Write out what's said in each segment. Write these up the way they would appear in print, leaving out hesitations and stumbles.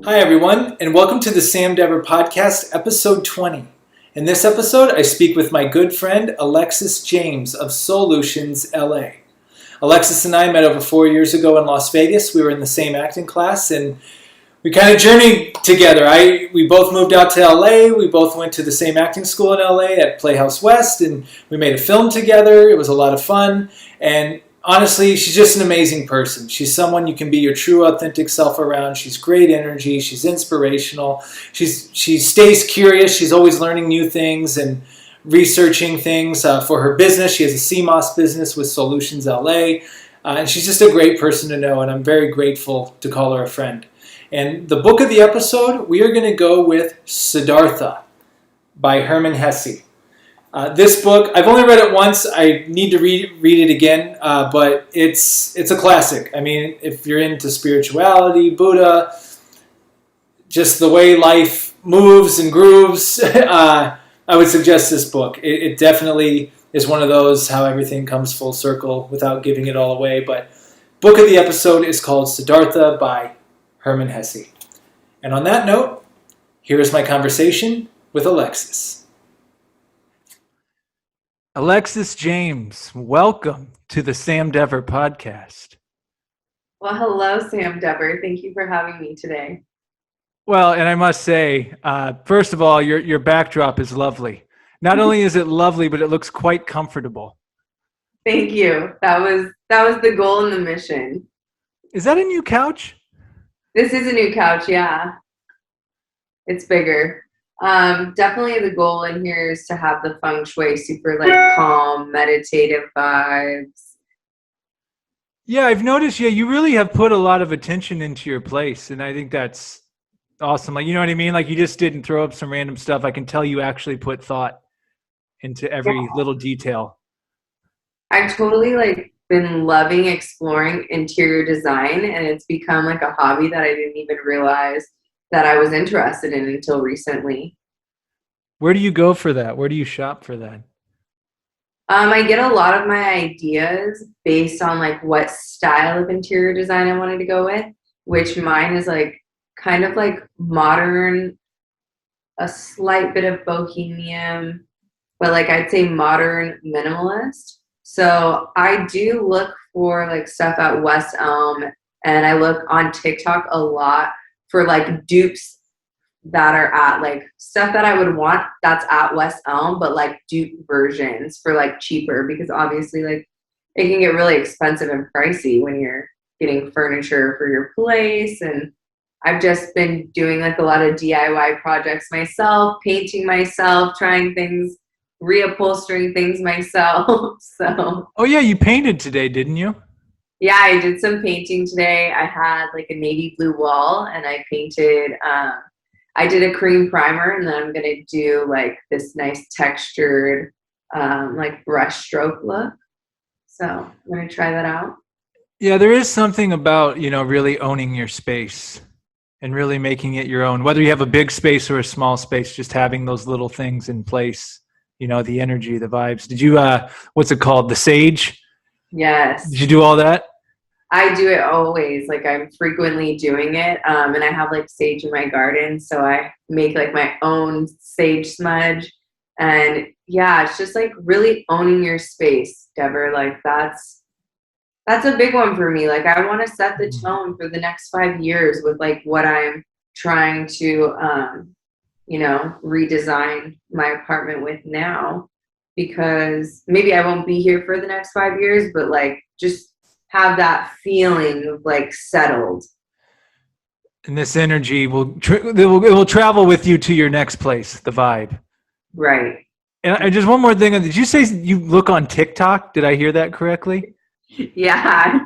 Hi, everyone, and welcome to the Sam Dever Podcast, episode 20. In this episode, I speak with my good friend, Alexis James of Soulutions, LA. Alexis and I met over 4 years ago in Las Vegas. We were in the same acting class, and we kind of journeyed together. We both moved out to LA. We both went to the same acting school in LA at Playhouse West, and we made a film together. It was a lot of fun, and honestly, she's just an amazing person. She's someone you can be your true, authentic self around. She's great energy. She's inspirational. She stays curious. She's always learning new things and researching things for her business. She has a CMOS business with Soulutions LA, and she's just a great person to know, and I'm very grateful to call her a friend. And the book of the episode, we are going to go with Siddhartha by Hermann Hesse. This book, I've only read it once. I need to read it again, but it's a classic. I mean, if you're into spirituality, Buddha, just the way life moves and grooves, I would suggest this book. It definitely is one of those how everything comes full circle without giving it all away. But book of the episode is called Siddhartha by Hermann Hesse. And on that note, here is my conversation with Alexis. Alexis James, welcome to the Sam Dever Podcast. Well, hello, Sam Dever. Thank you for having me today. Well, and I must say, first of all, your backdrop is lovely. Not only is it lovely, but it looks quite comfortable. Thank you. That was the goal and the mission. Is that a new couch? This is a new couch, yeah. It's bigger. Definitely the goal in here is to have the feng shui super calm, meditative vibes. Yeah, I've noticed, you really have put a lot of attention into your place, and I think that's awesome. Like, you know what I mean? Like, you just didn't throw up some random stuff. I can tell you actually put thought into every little detail. I've totally been loving exploring interior design, and it's become a hobby that I didn't even realize that I was interested in until recently. Where do you go for that? Where do you shop for that? I get a lot of my ideas based on what style of interior design I wanted to go with, which mine is kind of modern, a slight bit of bohemian, but I'd say modern minimalist. So I do look for stuff at West Elm, and I look on TikTok a lot for dupes that are at stuff that I would want that's at West Elm, but dupe versions for cheaper, because obviously it can get really expensive and pricey when you're getting furniture for your place. And I've just been doing a lot of DIY projects myself, painting myself, trying things, reupholstering things myself. So. Oh yeah, you painted today, didn't you? Yeah, I did some painting today. I had a navy blue wall, and I painted, I did a cream primer, and then I'm going to do this nice textured, brush stroke look. So I'm going to try that out. Yeah, there is something about, really owning your space and really making it your own, whether you have a big space or a small space, just having those little things in place, the energy, the vibes. Did you, what's it called? The sage? Yes. Did you do all that? I do it always. I'm frequently doing it. And I have sage in my garden. So I make my own sage smudge. And yeah, it's just really owning your space, Dever. That's a big one for me. I want to set the tone for the next 5 years with what I'm trying to, redesign my apartment with now, because maybe I won't be here for the next 5 years, but just have that feeling of settled. And this energy it will travel with you to your next place, the vibe. Right. And just one more thing. Did you say you look on TikTok? Did I hear that correctly? Yeah.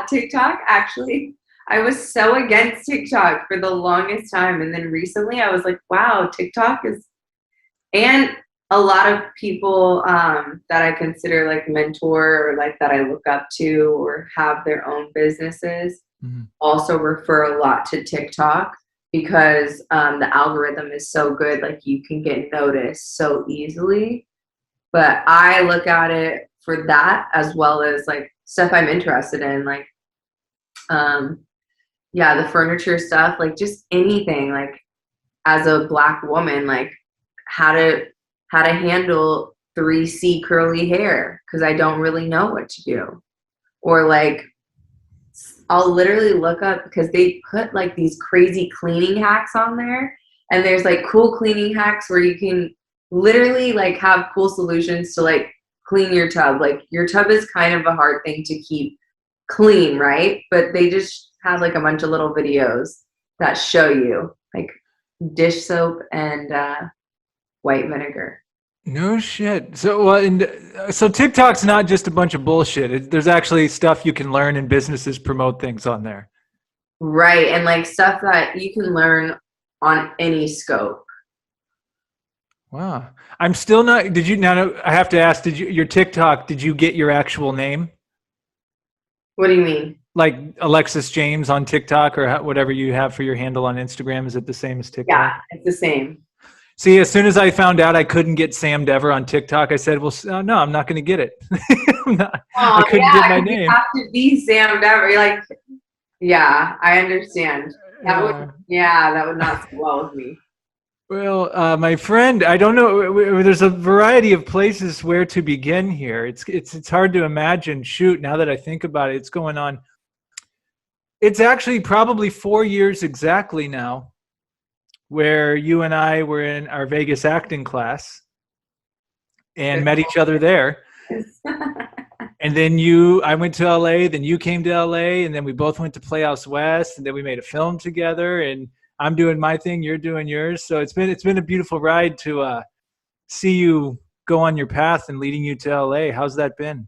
TikTok, actually. I was so against TikTok for the longest time. And then recently I was wow, TikTok is, and a lot of people that I consider mentor or that I look up to or have their own businesses also refer a lot to TikTok, because the algorithm is so good. You can get noticed so easily. But I look at it for that, as well as stuff I'm interested in, yeah, the furniture stuff, like just anything, like as a Black woman, like how to handle 3C curly hair because I don't really know what to do. Or like I'll literally look up because they put like these crazy cleaning hacks on there. And there's like cool cleaning hacks where you can literally like have cool solutions to like clean your tub. Like your tub is kind of a hard thing to keep clean, right? But they just have like a bunch of little videos that show you like dish soap and white vinegar. No shit. So, so TikTok's not just a bunch of bullshit. There's actually stuff you can learn, and businesses promote things on there. Right. And like stuff that you can learn on any scope. Wow. I'm still not. Did you now? I have to ask. Your TikTok? Did you get your actual name, What do you mean? like Alexis James on TikTok, or whatever you have for your handle on Instagram? Is it the same as TikTok? Yeah, it's the same. See, as soon as I found out I couldn't get Sam Dever on TikTok, I said, "Well, no, I'm not going to get it. I Oh couldn't get my name." you have to be Sam Dever. You're like, yeah, I understand. That would not sit well with me. Well, my friend, I don't know. There's a variety of places where to begin here. It's hard to imagine. Shoot, now that I think about it, it's going on. It's actually probably 4 years exactly now, where you and I were in our Vegas acting class and met each other there. And then I went to LA, then you came to LA, and then we both went to Playhouse West, and then we made a film together. And I'm doing my thing, you're doing yours. So it's been a beautiful ride to see you go on your path and leading you to LA. How's that been?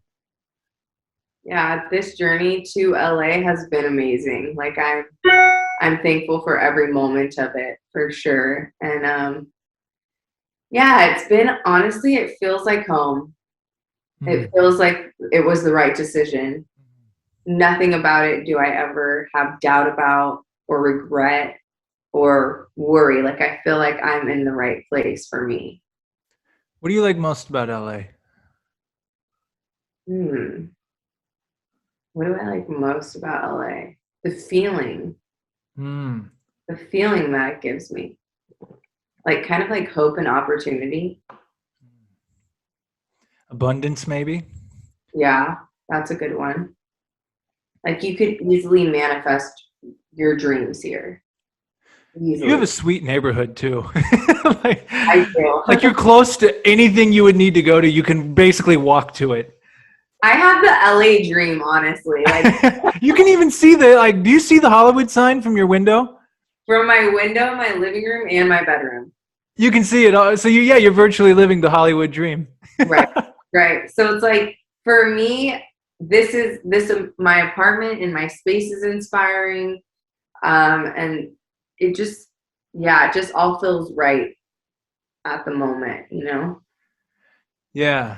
Yeah, this journey to LA has been amazing. Like I'm thankful for every moment of it for sure. And yeah, it's been honestly, it feels like home. It feels like it was the right decision. Nothing about it do I ever have doubt about or regret or worry. Like I feel like I'm in the right place for me. What do you like most about LA? What do I like most about LA? The feeling. Mm. The feeling that it gives me. Like kind of like hope and opportunity. Abundance, maybe? Yeah, that's a good one. Like you could easily manifest your dreams here. You have Easily. a sweet neighborhood too. I do. Like you're close to anything you would need to go to. You can basically walk to it. I have the LA dream, honestly. Like You can even see do you see the Hollywood sign from your window? from my window, my living room, and my bedroom. You can see it all. So you're virtually living the Hollywood dream. Right. Right. So it's like for me, this my apartment and my space is inspiring. And it just it just all feels right at the moment, you know? Yeah.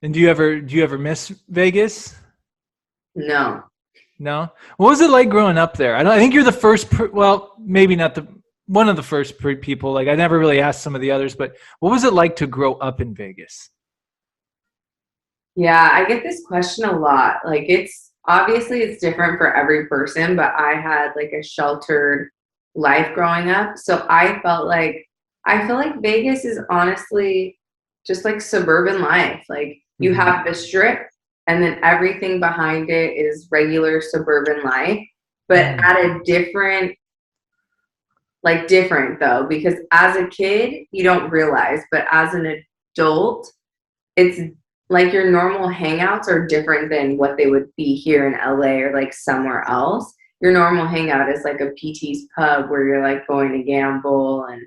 And do you ever miss Vegas? No. No. What was it like growing up there? I think you're the first. Well, maybe not one of the first people. Like I never really asked some of the others, but what was it like to grow up in Vegas? Yeah, I get this question a lot. Like it's obviously it's different for every person, but I had like a sheltered life growing up. So I feel like Vegas is honestly just like suburban life. Like you have the strip and then everything behind it is regular suburban life, but at a different though, because as a kid, you don't realize, but as an adult, it's like your normal hangouts are different than what they would be here in LA or like somewhere else. Your normal hangout is like a PT's pub where you're like going to gamble and,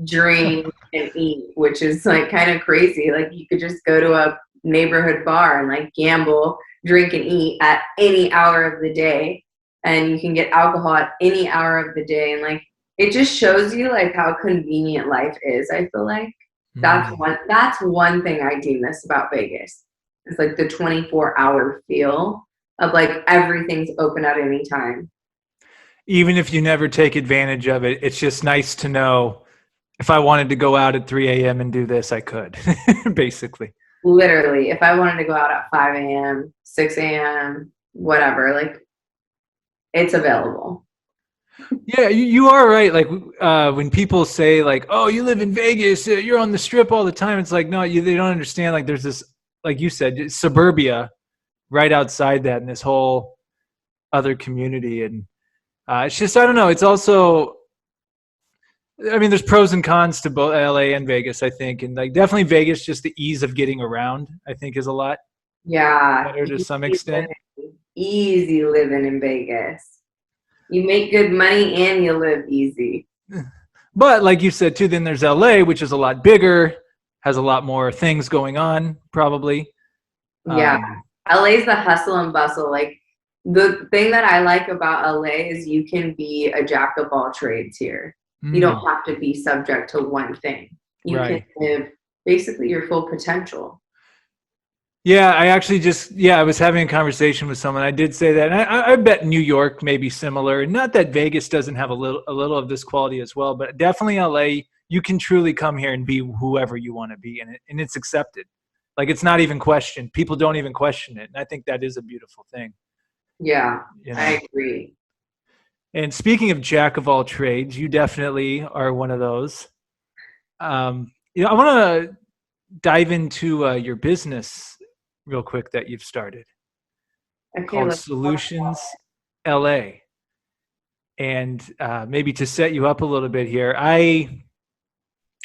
drink and eat, which is like kind of crazy. Like you could just go to a neighborhood bar and like gamble, drink and eat at any hour of the day. And you can get alcohol at any hour of the day. And like, it just shows you like how convenient life is, I feel like. That's one thing I do miss about Vegas. It's like the 24-hour feel of like everything's open at any time. Even if you never take advantage of it, it's just nice to know if I wanted to go out at 3 a.m. and do this, I could, basically. Literally, if I wanted to go out at 5 a.m., 6 a.m., whatever, like it's available. Yeah, you are right. Like when people say like, "Oh, you live in Vegas, you're on the strip all the time." It's like, no, they don't understand. Like there's this, like you said, suburbia right outside that, and this whole other community, and it's just I don't know. It's also, I mean, there's pros and cons to both LA and Vegas, I think, and like definitely Vegas, just the ease of getting around, I think, is a lot Yeah, better to some extent. easy living in Vegas. You make good money and you live easy. But like you said too, then there's LA, which is a lot bigger, has a lot more things going on, probably. Yeah, Um, LA's the hustle and bustle. Like the thing that I like about LA is you can be a jack of all trades here. You don't have to be subject to one thing. You can right. live basically your full potential. Yeah, I actually I was having a conversation with someone. I did say that. And I bet New York may be similar. Not that Vegas doesn't have a little of this quality as well, but definitely LA, you can truly come here and be whoever you want to be, and it's accepted. Like it's not even questioned. People don't even question it. And I think that is a beautiful thing, Yeah, you know. I agree. And speaking of jack of all trades, you definitely are one of those. I want to dive into your business real quick that you've started Okay, called let's talk. Soulutions LA. And maybe to set you up a little bit here, I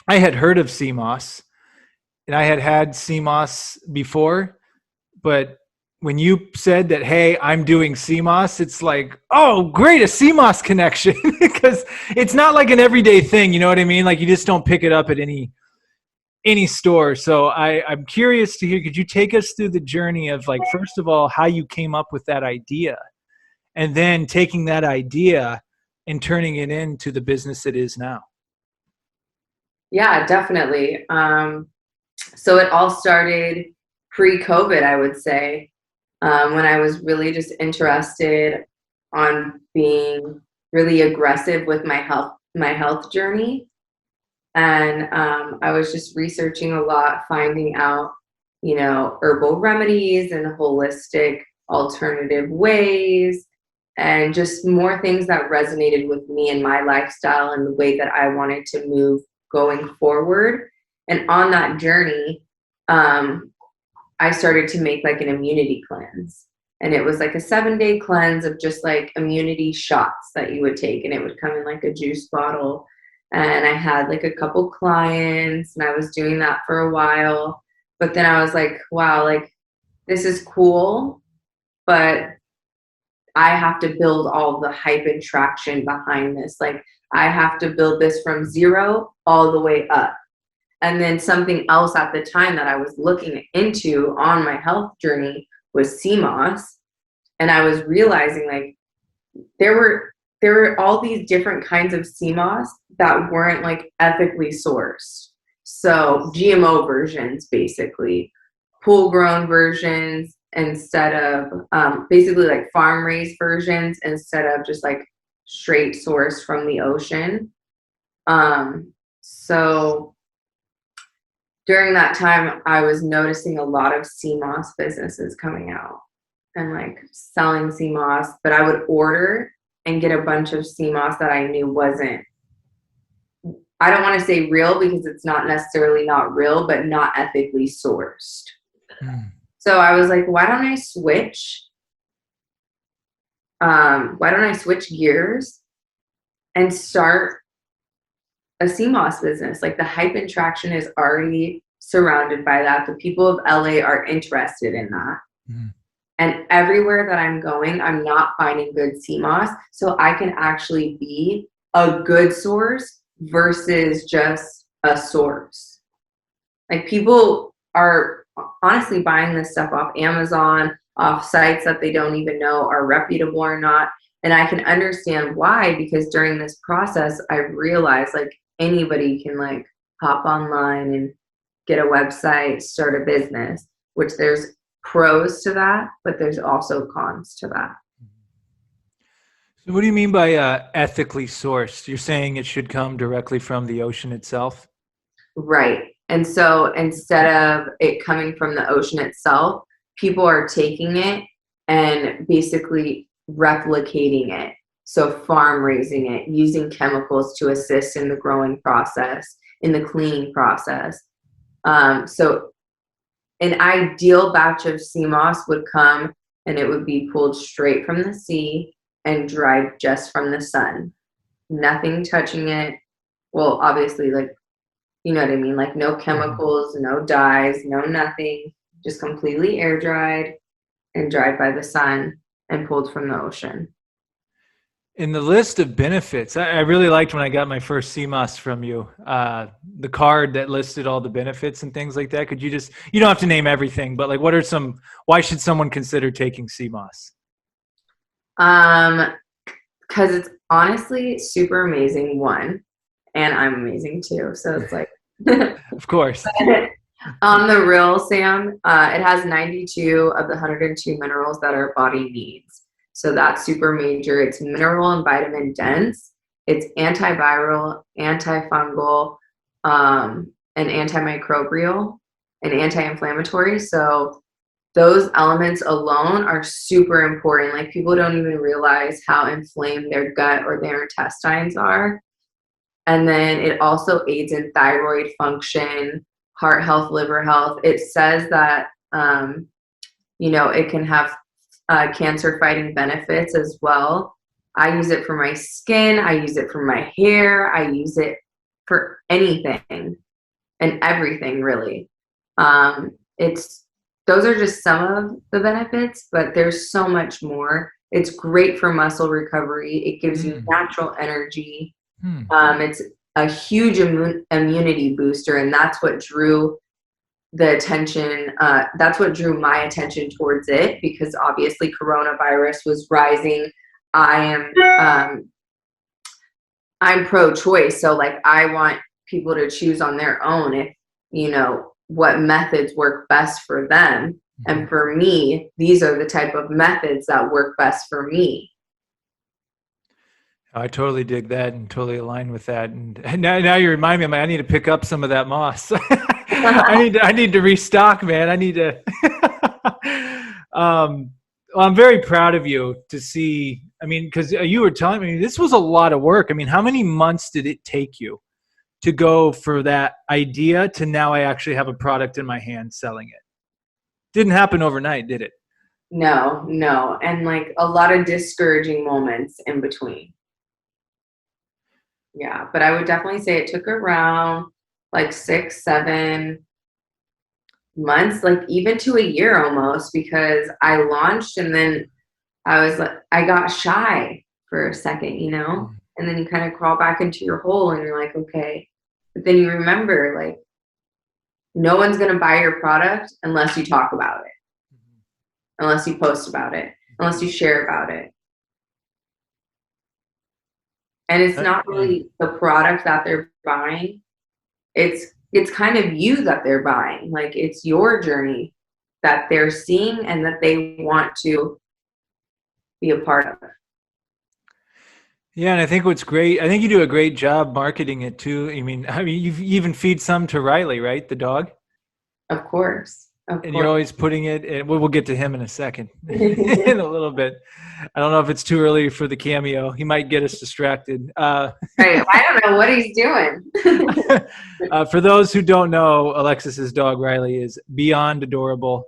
had heard of CMOS and I had CMOS before, but when you said that, hey, I'm doing CMOS, it's like, oh, great, a CMOS connection because it's not like an everyday thing. You know what I mean? Like you just don't pick it up at any store. So I'm curious to hear, could you take us through the journey of like, first of all, how you came up with that idea and then taking that idea and turning it into the business it is now? Yeah, definitely. So it all started pre-COVID, I would say, when I was really just interested on being really aggressive with my health journey. And I was just researching a lot, finding out, herbal remedies and holistic alternative ways, and just more things that resonated with me and my lifestyle and the way that I wanted to move going forward. And on that journey, um, I started to make like an immunity cleanse. And it was like a 7-day cleanse of just like immunity shots that you would take. And it would come in like a juice bottle. And I had like a couple clients and I was doing that for a while. But then I was like, wow, like this is cool, but I have to build all the hype and traction behind this. Like I have to build this from zero all the way up. And then something else at the time that I was looking into on my health journey was CMOS. And I was realizing like there were all these different kinds of CMOS that weren't like ethically sourced. So GMO versions, basically, pool grown versions instead of basically like farm raised versions instead of just like straight sourced from the ocean. So during that time, I was noticing a lot of CMOS businesses coming out and like selling CMOS, but I would order and get a bunch of CMOS that I knew wasn't, I don't want to say real because it's not necessarily not real, but not ethically sourced. So I was like, why don't I switch? Why don't I switch gears and start a CMOS business? Like the hype and traction is already surrounded by that. The people of LA are interested in that. And everywhere that I'm going, I'm not finding good CMOS. So I can actually be a good source versus just a source. Like people are honestly buying this stuff off Amazon, off sites that they don't even know are reputable or not. And I can understand why, because during this process, I realized like anybody can like hop online and get a website, start a business, which there's pros to that, but there's also cons to that. So what do you mean by ethically sourced? You're saying it should come directly from the ocean itself? Right. And so instead of it coming from the ocean itself, people are taking it and basically replicating it. So farm raising it, using chemicals to assist in the growing process, in the cleaning process. So an ideal batch of sea moss would come and it would be pulled straight from the sea and dried just from the sun. Nothing touching it. Well, obviously, like, you know what I mean? Like no chemicals, no dyes, no nothing. Just completely air dried and dried by the sun and pulled from the ocean. In the list of benefits, I really liked when I got my first CMOS from you, the card that listed all the benefits and things like that. Could you you don't have to name everything, but like what are why should someone consider taking CMOS? Because it's honestly super amazing, one, and I'm amazing too. So it's like, of course. On the real, Sam, it has 92 of the 102 minerals that our body needs. So that's super major. It's mineral and vitamin dense. It's antiviral, antifungal, and antimicrobial and anti-inflammatory. So those elements alone are super important. Like people don't even realize how inflamed their gut or their intestines are. And then it also aids in thyroid function, heart health, liver health. It says that, it can have cancer fighting benefits as well. I use it for my skin. I use it for my hair. I use it for anything and everything, really. Those are just some of the benefits, but there's so much more. It's great for muscle recovery. It gives you natural energy. It's a huge immunity booster, and that's what drew the attention. That's what drew my attention towards it, because obviously coronavirus was rising. I'm pro-choice, so like I want people to choose on their own if what methods work best for them. And for me, these are the type of methods that work best for me. I totally dig that and totally align with that. And now you remind me, I need to pick up some of that moss. I need to restock, man. I need to. Well, I'm very proud of you to see. I mean, because you were telling me this was a lot of work. I mean, how many months did it take you to go for that idea to now I actually have a product in my hand selling it? Didn't happen overnight, did it? No. And like a lot of discouraging moments in between. Yeah, but I would definitely say it took around like 6-7 months, like even to a year almost, because I launched and then I got shy for a second, and then you kind of crawl back into your hole and you're like, okay. But then you remember, like, no one's going to buy your product unless you talk about it, unless you post about it, unless you share about it. And it's not really the product that they're buying. It's kind of you that they're buying. Like it's your journey that they're seeing and that they want to be a part of. Yeah, and I think what's great, I think you do a great job marketing it too. I mean, you even feed some to Riley, right? The dog? Of course. And you're always putting it, and we'll get to him in a second, in a little bit. I don't know if it's too early for the cameo. He might get us distracted. Right. I don't know what he's doing. For those who don't know, Alexis's dog Riley is beyond adorable,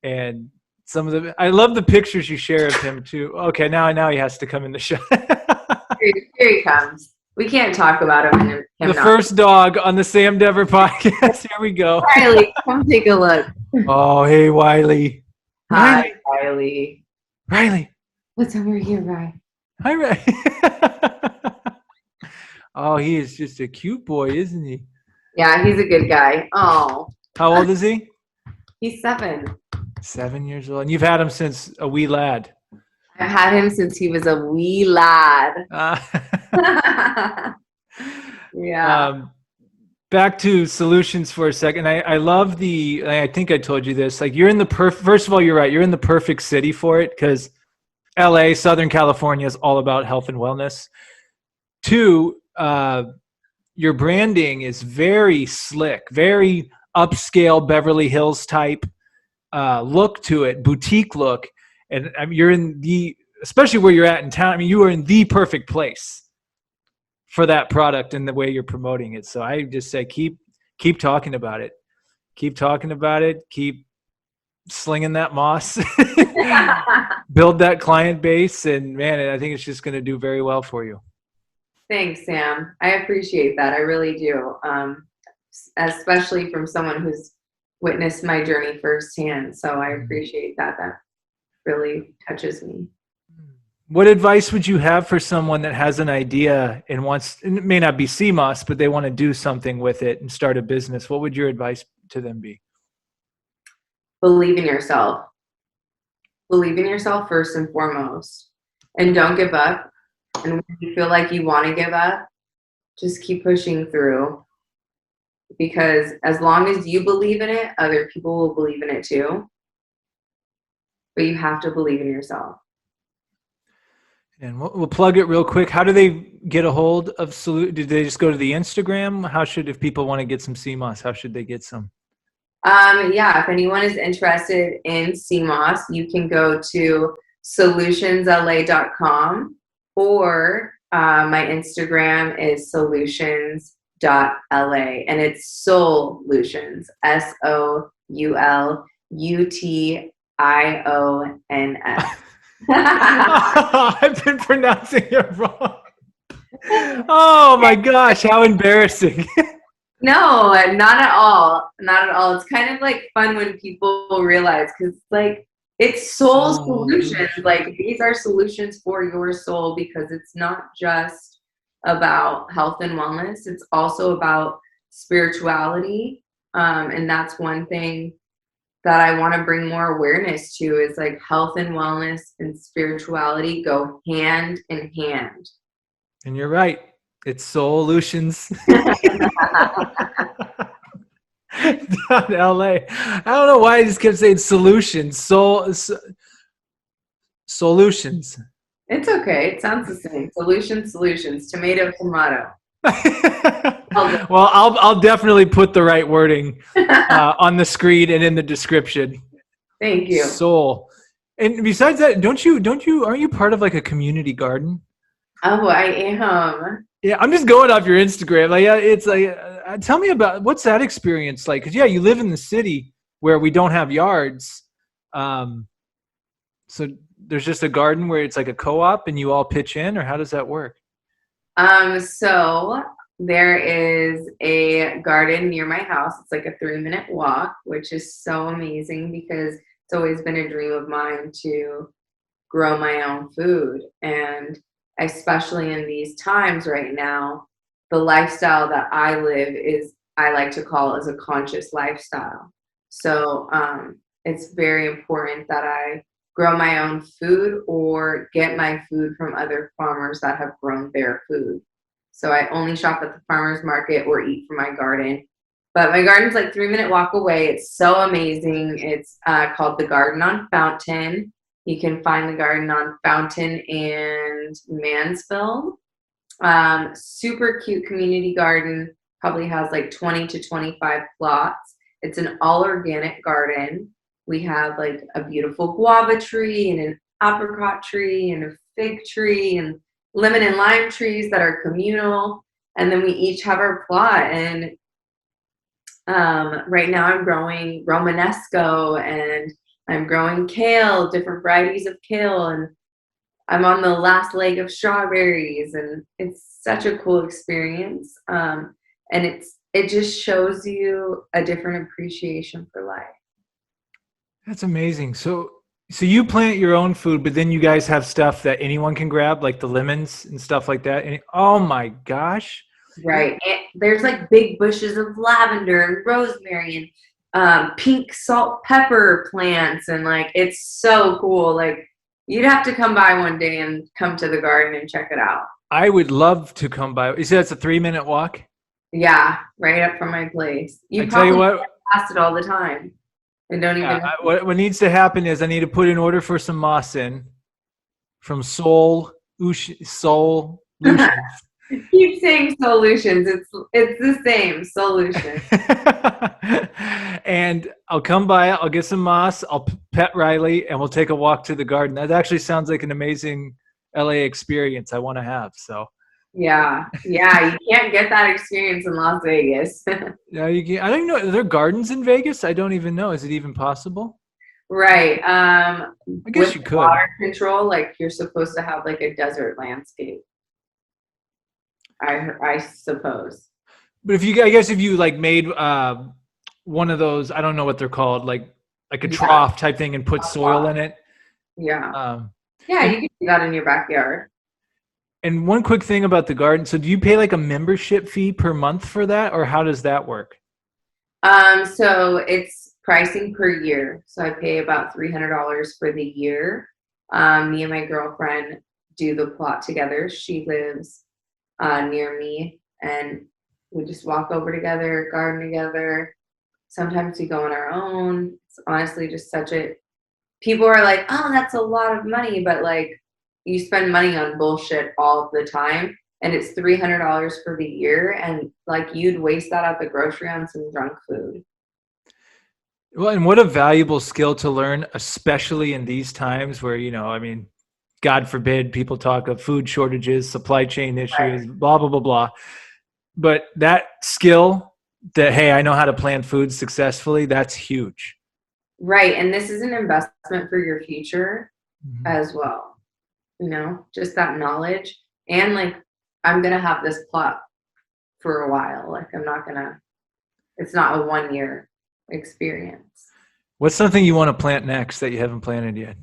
and I love the pictures you share of him too. Okay, now he has to come in the shot. Here he comes. We can't talk about him. First dog on the Sam Dever podcast. Here we go. Riley, come take a look. Oh, hey, Wiley. Hi, Riley. Riley. What's over here, Riley? Hi, Riley. Oh, he is just a cute boy, isn't he? Yeah, he's a good guy. Oh. How old is he? He's 7. 7 years old. And you've had him since a wee lad. I've had him since he was a wee lad. Yeah. Back to Soulutions for a second. I love I think I told you this, like you're in the first of all, you're right. You're in the perfect city for it because LA, Southern California is all about health and wellness. 2, your branding is very slick, very upscale Beverly Hills type look to it, boutique look. And you're in the especially where you're at in town. I mean, you are in the perfect place for that product and the way you're promoting it. So I just say, keep talking about it. Keep talking about it. Keep slinging that moss, build that client base. And man, I think it's just going to do very well for you. Thanks, Sam. I appreciate that. I really do. Especially from someone who's witnessed my journey firsthand. So I appreciate that. That really touches me. What advice would you have for someone that has an idea and it may not be sea moss, but they want to do something with it and start a business? What would your advice to them be? Believe in yourself. Believe in yourself first and foremost. And don't give up. And when you feel like you want to give up, just keep pushing through. Because as long as you believe in it, other people will believe in it too. But you have to believe in yourself. And we'll plug it real quick. How do they get a hold of Soulutions? Did they just go to the Instagram? If people want to get some sea moss, how should they get some? Yeah, if anyone is interested in sea moss, you can go to soulutionsla.com, or my Instagram is solutions.la, and it's Soulutions, SOULUTIONS. I've been pronouncing it wrong. Oh my gosh, how embarrassing. No, not at all. Not at all. It's kind of like fun when people realize, because like it's soul solutions. Like these are solutions for your soul, because it's not just about health and wellness. It's also about spirituality. And that's one thing that I want to bring more awareness to, is like health and wellness and spirituality go hand in hand. And you're right. It's Soulutions. LA. I don't know why I just kept saying solutions. Soulutions. It's okay. It sounds the same. Solutions. Tomato. Well, I'll definitely put the right wording on the screen and in the description. Thank you. Soul. And besides that, aren't you part of like a community garden? Oh, I am. Yeah, I'm just going off your Instagram. Like, it's like, tell me about what's that experience like? Because you live in the city where we don't have yards, so there's just a garden where it's like a co-op and you all pitch in, or how does that work? So there is a garden near my house. It's like a 3-minute walk, which is so amazing because it's always been a dream of mine to grow my own food. And especially in these times right now, the lifestyle that I live I like to call as a conscious lifestyle. So it's very important that I grow my own food or get my food from other farmers that have grown their food. So I only shop at the farmer's market or eat from my garden. But my garden's like 3-minute walk away. It's so amazing. It's called the Garden on Fountain. You can find the garden on Fountain and Mansfield. Super cute community garden. Probably has like 20 to 25 plots. It's an all organic garden. We have like a beautiful guava tree and an apricot tree and a fig tree and lemon and lime trees that are communal. And then we each have our plot. And right now I'm growing Romanesco and I'm growing kale, different varieties of kale. And I'm on the last leg of strawberries. And it's such a cool experience. And it just shows you a different appreciation for life. That's amazing. So you plant your own food, but then you guys have stuff that anyone can grab, like the lemons and stuff like that. And oh my gosh. Right. And there's like big bushes of lavender and rosemary and pink salt pepper plants. And like, it's so cool. Like you'd have to come by one day and come to the garden and check it out. I would love to come by. You said it's a 3-minute walk? Yeah. Right up from my place. I tell you what, pass it all the time. And don't even. What needs to happen is I need to put an order for some moss in from Soulutions. Keep saying solutions. It's the same solution. And I'll come by, I'll get some moss, I'll pet Riley, and we'll take a walk to the garden. That actually sounds like an amazing LA experience I want to have. So Yeah, yeah, you can't get that experience in Las Vegas. yeah, you can, I don't even know. Are there gardens in Vegas? I don't even know. Is it even possible? Right. I guess With you could. water control, like you're supposed to have like a desert landscape. I suppose. But if you, I guess if you like made one of those, I don't know what they're called, like a Yeah, trough type thing, and put soil in it. yeah, Um, yeah. and You can do that in your backyard. and one quick thing about the garden. So do you pay like a membership fee per month for that, or how does that work? So it's pricing per year. So I pay about $300 for the year. Me and my girlfriend do the plot together. She lives near me, and we just walk over together, garden together. Sometimes we go on our own. It's honestly just such a. People are like, "Oh, that's a lot of money," but like, you spend money on bullshit all the time, and it's $300 for the year, and like you'd waste that at the grocery on some junk food. Well, and what a valuable skill to learn, especially in these times where, I mean, God forbid people talk of food shortages, supply chain Right. issues, blah, blah, blah, blah. But that skill that, hey, I know how to plan food successfully, that's huge. Right, and this is an investment for your future Mhm. as well. Just that knowledge, and like I'm gonna have this plot for a while. Like I'm not gonna. It's not a 1 year experience. What's something you want to plant next that you haven't planted yet?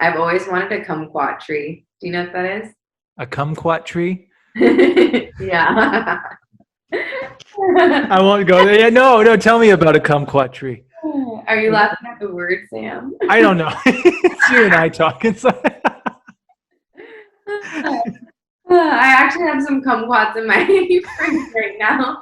I've always wanted a kumquat tree. Do you know what that A kumquat tree? is? Yeah. I won't go there. Yeah, no, no. Tell me about a kumquat tree. Are you laughing at the word, Sam? I don't know. It's you and I talking. I actually have some kumquats in my fridge right now.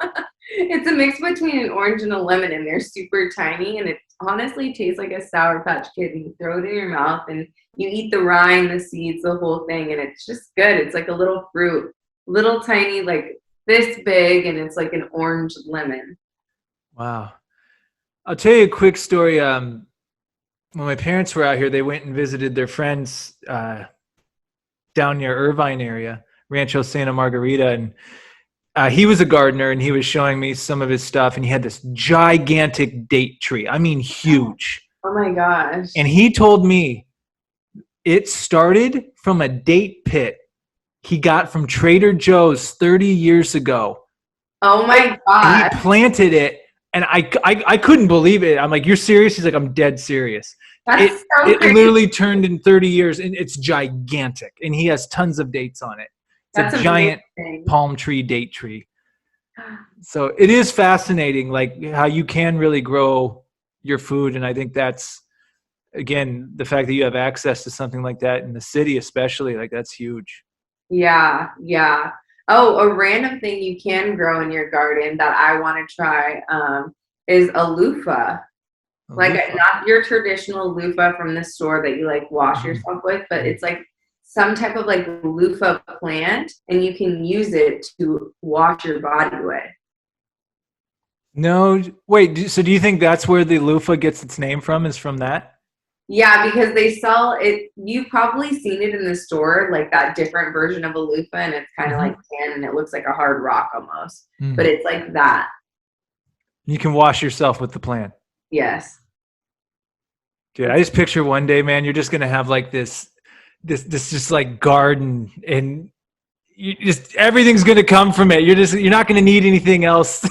It's a mix between an orange and a lemon, and they're super tiny, and it honestly tastes like a Sour Patch Kid. And you throw it in your mouth, and you eat the rind, the seeds, the whole thing, and it's just good. It's like a little fruit, little tiny, like this big, and it's like an orange lemon. Wow. I'll tell you a quick story. When my parents were out here, they went and visited their friends down near Irvine area, Rancho Santa Margarita, and he was a gardener, and he was showing me some of his stuff, and he had this gigantic date tree. I mean, huge. Oh my gosh. And he told me it started from a date pit he got from Trader Joe's 30 years ago. Oh my He gosh. planted it, and I couldn't believe it. I'm like, you're serious? He's like, I'm dead serious. That's so It crazy. literally turned in 30 years, and it's gigantic, and he has tons of dates on it. It's That's a giant amazing. palm tree date tree. So it is fascinating, like how you can really grow your food, and I think that's, again, the fact that you have access to something like that in the city, especially, like that's huge. Yeah, yeah. Oh, a random thing you can grow in your garden that I want to try is a loofah. A Like loofah. not your traditional loofah from the store that you like wash Mhm. yourself with, but it's like some type of like loofah plant, and you can use it to wash your body with. No, wait. So do you think that's where the loofah gets its name from? Is from that? Yeah, because they sell it. You've probably seen it in the store, like that different version of a loofah, and it's kind of Mhm. like tan, and it looks like a hard rock almost, but Mm. it's like that. You can wash yourself with the plant. Yes. Dude, I just picture one day, man, you're just gonna have like this just like garden, and you just everything's gonna come from it. You're not gonna need anything else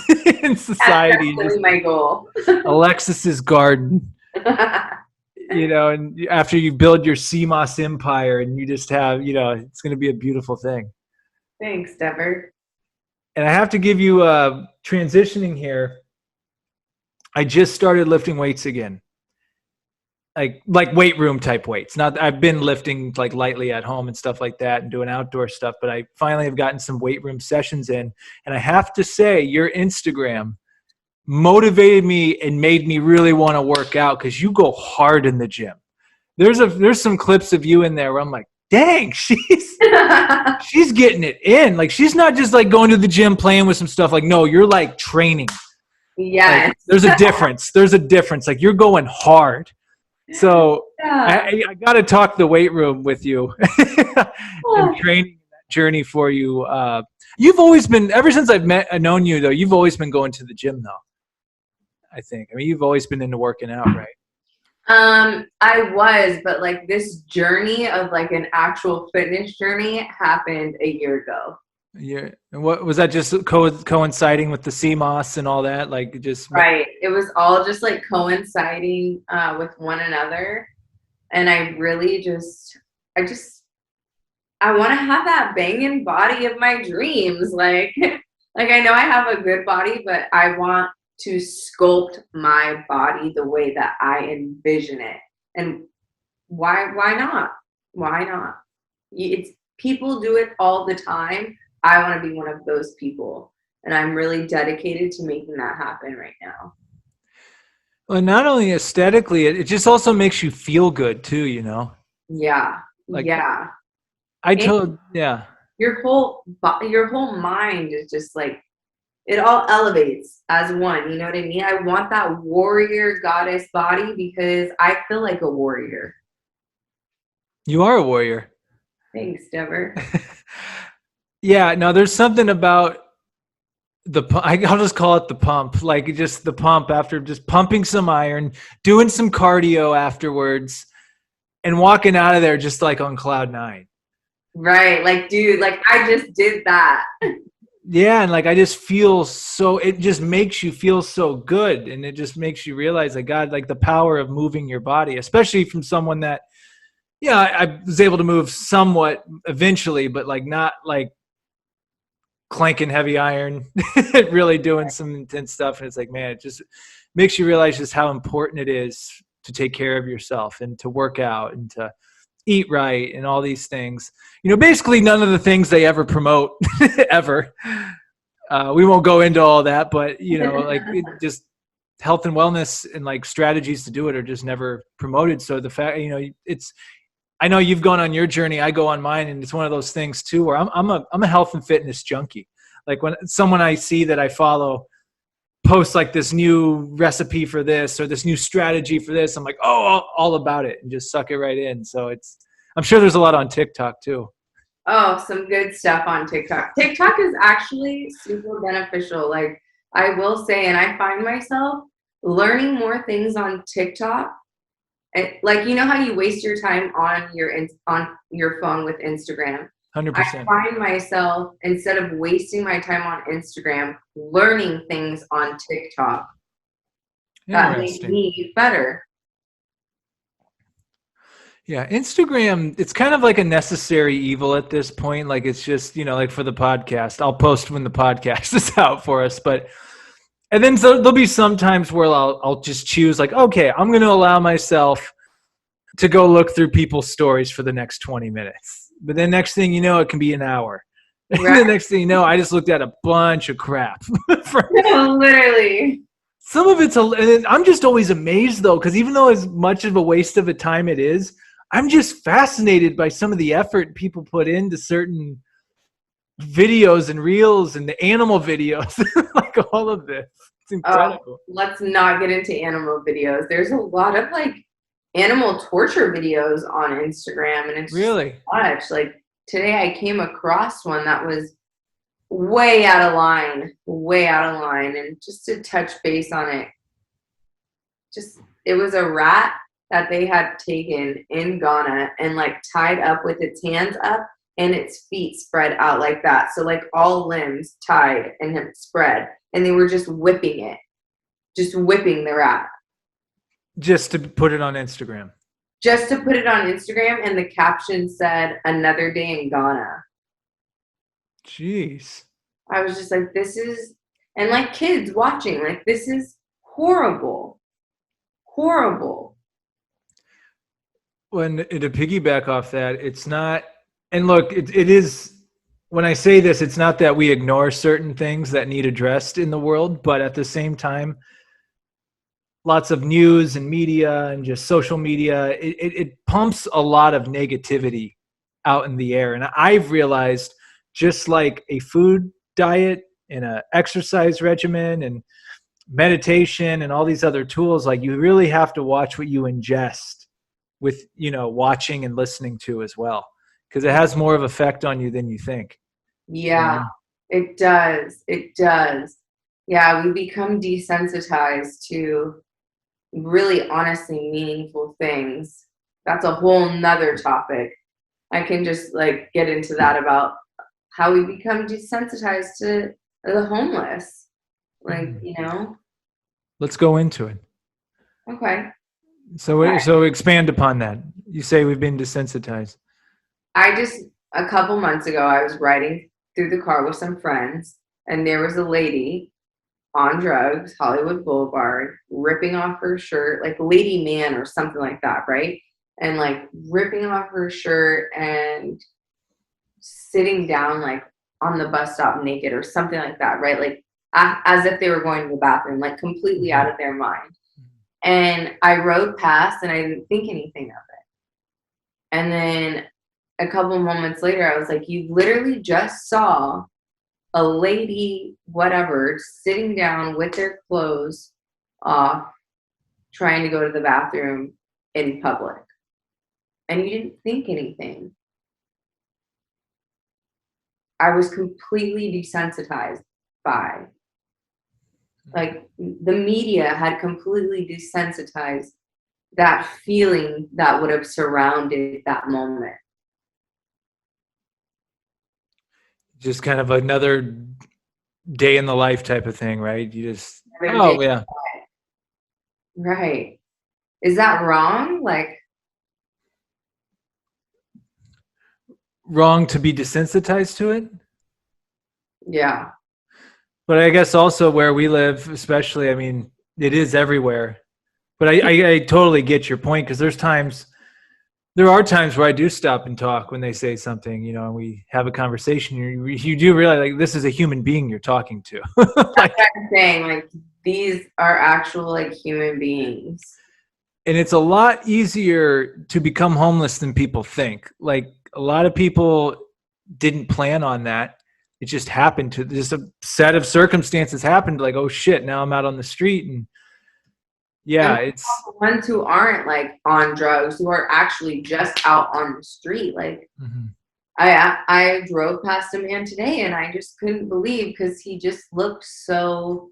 in That's society. definitely Just my goal. Alexis's garden, and after you build your CMOS empire, and you just have, it's gonna be a beautiful thing. Thanks, Dever. And I have to give you transitioning here. I just started lifting weights again. Like weight room type weights. Not I've been lifting like lightly at home and stuff like that and doing outdoor stuff, but I finally have gotten some weight room sessions in. And I have to say, your Instagram motivated me and made me really want to work out, because you go hard in the gym. There's some clips of you in there where I'm like, dang, she's getting it in. Like, she's not just like going to the gym, playing with some stuff. Like, no, you're like training. Yes. Like, there's a difference. There's a difference. Like, you're going hard. So Yeah. I got to talk the weight room with you and training that journey for you. You've always been, ever since I've known you though, you've always been going to the gym though. I think. I mean, you've always been into working out, right? I was, but like this journey of like an actual fitness journey happened a year ago. Yeah. And what was that, just coinciding with the CMOS and all that? Like, just Right. It was all just like coinciding with one another. And I really I want to have that banging body of my dreams. Like, like I know I have a good body, but I want to sculpt my body the way that I envision it. And why not? Why not? It's people do it all the time. I want to be one of those people. And I'm really dedicated to making that happen right now. well, not only aesthetically, it just also makes you feel good too, you know? Yeah. Like, Yeah. Yeah. Your whole mind is just like, it all elevates as one. You know what I mean? I want that warrior goddess body because I feel like a warrior. You are a warrior. Thanks, Dever. Yeah, no, there's something about I'll just call it the pump, like just the pump after just pumping some iron, doing some cardio afterwards, and walking out of there just like on cloud nine. Right. Like, dude, like I just did that. Yeah, and like I just feel so, it just makes you feel so good, and it just makes you realize like, God, like the power of moving your body, especially from someone that, yeah, I was able to move somewhat eventually, but like not like clanking heavy iron, really doing some intense stuff. And it's like, man, it just makes you realize just how important it is to take care of yourself and to work out and to eat right and all these things. You know, basically none of the things they ever promote ever. We won't go into all that, but you know, like it just health and wellness and like strategies to do it are just never promoted. So the fact, you know, I know you've gone on your journey, I go on mine, and it's one of those things too where I'm a health and fitness junkie. Like when someone I see that I follow posts like this new recipe for this or this new strategy for this, I'm like, oh, all about it, and just suck it right in. So I'm sure there's a lot on TikTok too. Oh, some good stuff on TikTok. TikTok is actually super beneficial. Like I will say, and I find myself learning more things on TikTok. Like, you know how you waste your time on your phone with Instagram? 100%. I find myself, instead of wasting my time on Instagram, learning things on TikTok that make me better. Yeah, Instagram, it's kind of like a necessary evil at this point. Like it's just, you know, like for the podcast, I'll post when the podcast is out for us, and then so there'll be some times where I'll just choose like, okay, I'm going to allow myself to go look through people's stories for the next 20 minutes. But then next thing you know, it can be an hour. Right. And the next thing you know, I just looked at a bunch of crap. Literally. Some of it's, and I'm just always amazed though, because even though as much of a waste of a time it is, I'm just fascinated by some of the effort people put into certain videos and reels and the animal videos, like all of this. It's incredible. Let's not get into animal videos. There's a lot of like animal torture videos on Instagram, and it's really much. Like today I came across one that was way out of line, and just to touch base on it, it was a rat that they had taken in Ghana and like tied up with its hands up and its feet spread out like that. So like all limbs tied and spread, and they were just whipping the rat. Just to put it on Instagram. And the caption said, "Another day in Ghana." Jeez. I was just like, this is, and like kids watching, like this is horrible. Horrible. When to piggyback off that, it's not, and look, it is, when I say this, it's not that we ignore certain things that need addressed in the world, but at the same time, lots of news and media and just social media, it pumps a lot of negativity out in the air. And I've realized, just like a food diet and a exercise regimen and meditation and all these other tools, like you really have to watch what you ingest with, watching and listening to as well, because it has more of effect on you than you think. Yeah, it does. It does. Yeah, we become desensitized to really honestly meaningful things. That's a whole nother topic. I can just like get into that about how we become desensitized to the homeless. Like, Let's go into it. Okay. So expand upon that. You say we've been desensitized. A couple months ago, I was riding through the car with some friends, and there was a lady on drugs, Hollywood Boulevard, ripping off her shirt, like Lady Man or something like that, right? And like ripping off her shirt and sitting down like on the bus stop naked or something like that, right? Like as if they were going to the bathroom, like completely out of their mind. And I rode past and I didn't think anything of it. And then a couple moments later, I was like, you literally just saw a lady, whatever, sitting down with their clothes off, trying to go to the bathroom in public. And you didn't think anything. I was completely desensitized by. Like, the media had completely desensitized that feeling that would have surrounded that moment. Just kind of another day in the life type of thing, right? You just, oh, yeah. Right. Is that wrong? Like, wrong to be desensitized to it? Yeah. But I guess also where we live, especially, I mean, it is everywhere. But I totally get your point, because there are times where I do stop and talk when they say something, and we have a conversation. You do realize, like, this is a human being you're talking to. Like, that's what I'm saying. Like, these are actual, like, human beings. And it's a lot easier to become homeless than people think. Like, a lot of people didn't plan on that. It just happened to, just a set of circumstances happened, like, oh shit, now I'm out on the street. And yeah, and it's the ones who aren't like on drugs, who are actually just out on the street. Like, I drove past a man today and I just couldn't believe, because he just looked so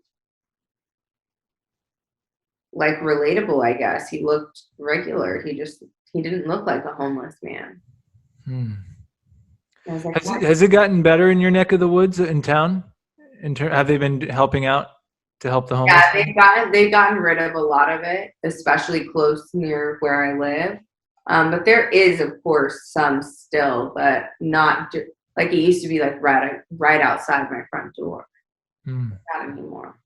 like relatable, I guess. He looked regular. He didn't look like a homeless man. I was like, has it gotten better in your neck of the woods in town? Have they been helping out to help the homeless? Yeah, they've gotten rid of a lot of it, especially close near where I live. But there is, of course, some still, but not like it used to be, like right outside my front door. Not anymore.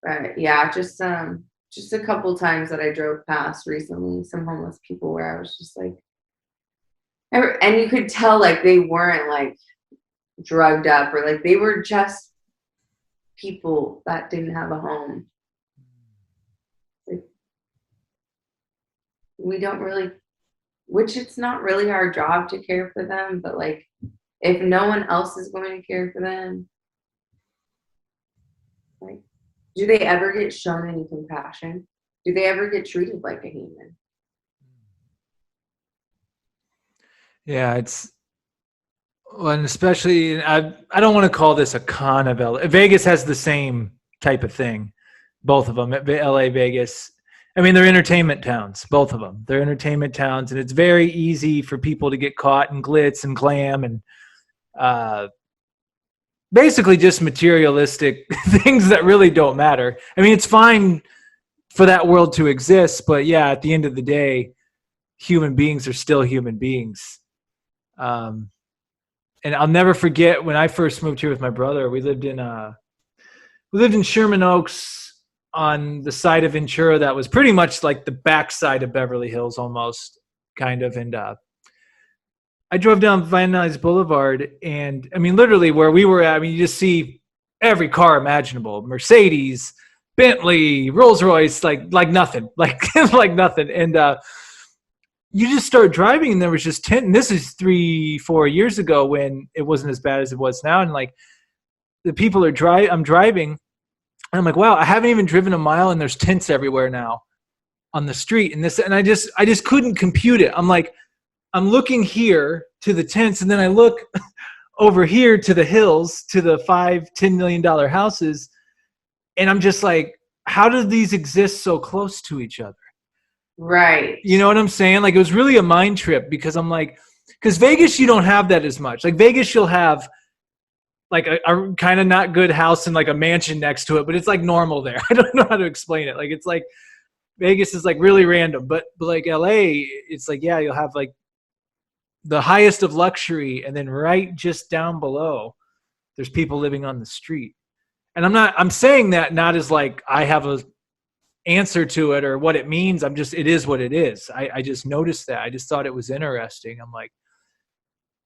But yeah, just a couple times that I drove past recently, some homeless people where I was just like, and you could tell like they weren't like drugged up, or like they were just people that didn't have a home. Like, we don't really, which it's not really our job to care for them, but like if no one else is going to care for them, like, do they ever get shown any compassion? Do they ever get treated like a human? Yeah, and especially, I don't want to call this a con of LA. Vegas has the same type of thing, both of them. LA, Vegas. I mean, they're entertainment towns, both of them. They're entertainment towns, and it's very easy for people to get caught in glitz and glam and basically just materialistic things that really don't matter. I mean, it's fine for that world to exist, but yeah, at the end of the day, human beings are still human beings. And I'll never forget when I first moved here with my brother. We lived in Sherman Oaks, on the side of Ventura that was pretty much like the backside of Beverly Hills, almost, kind of. And I drove down Van Nuys Boulevard, and I mean, literally where we were at, I mean, you just see every car imaginable: Mercedes, Bentley, Rolls Royce, like nothing, like like nothing. And you just start driving and there was just tent. And this is 3-4 years ago when it wasn't as bad as it was now. And like the people are I'm driving and I'm like, wow, I haven't even driven a mile and there's tents everywhere now on the street. And I just couldn't compute it. I'm like, I'm looking here to the tents and then I look over here to the hills, to the $5-10 million houses. And I'm just like, how do these exist so close to each other? Right. You know what I'm saying? Like, it was really a mind trip because I'm like, because Vegas, you don't have that as much. Like Vegas, you'll have like a kind of not good house and like a mansion next to it, but it's like normal there. I don't know how to explain it. Like, it's like Vegas is like really random, but like LA, it's like, yeah, you'll have like the highest of luxury. And then right just down below, there's people living on the street. And I'm saying that not as like I have a answer to it or what it means. It is what it is. I just noticed that. I just thought it was interesting. I'm like,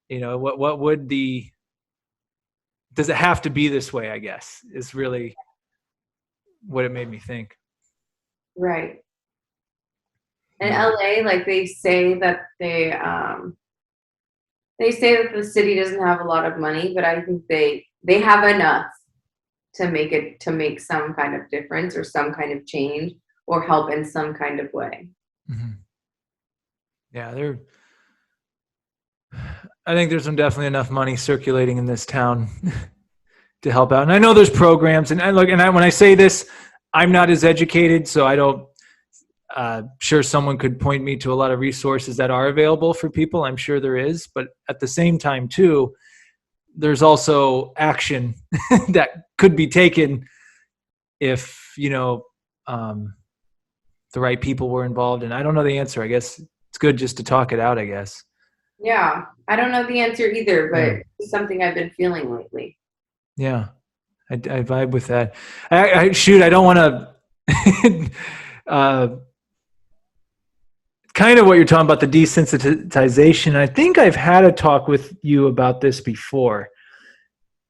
you know, what would does it have to be this way, I guess, is really what it made me think. Right. In LA, like they say that the city doesn't have a lot of money, but I think they have enough to make some kind of difference or some kind of change or help in some kind of way. Mm-hmm. Yeah, I think there's definitely enough money circulating in this town to help out. And I know there's programs, and when I say this, I'm not as educated, so I don't. Sure, someone could point me to a lot of resources that are available for people. I'm sure there is, but at the same time, too, there's also action that could be taken if, you know, the right people were involved. And I don't know the answer. I guess it's good just to talk it out, I guess. Yeah. I don't know the answer either, but it's something I've been feeling lately. Yeah. I vibe with that. I don't want to, kind of what you're talking about, the desensitization. I think I've had a talk with you about this before,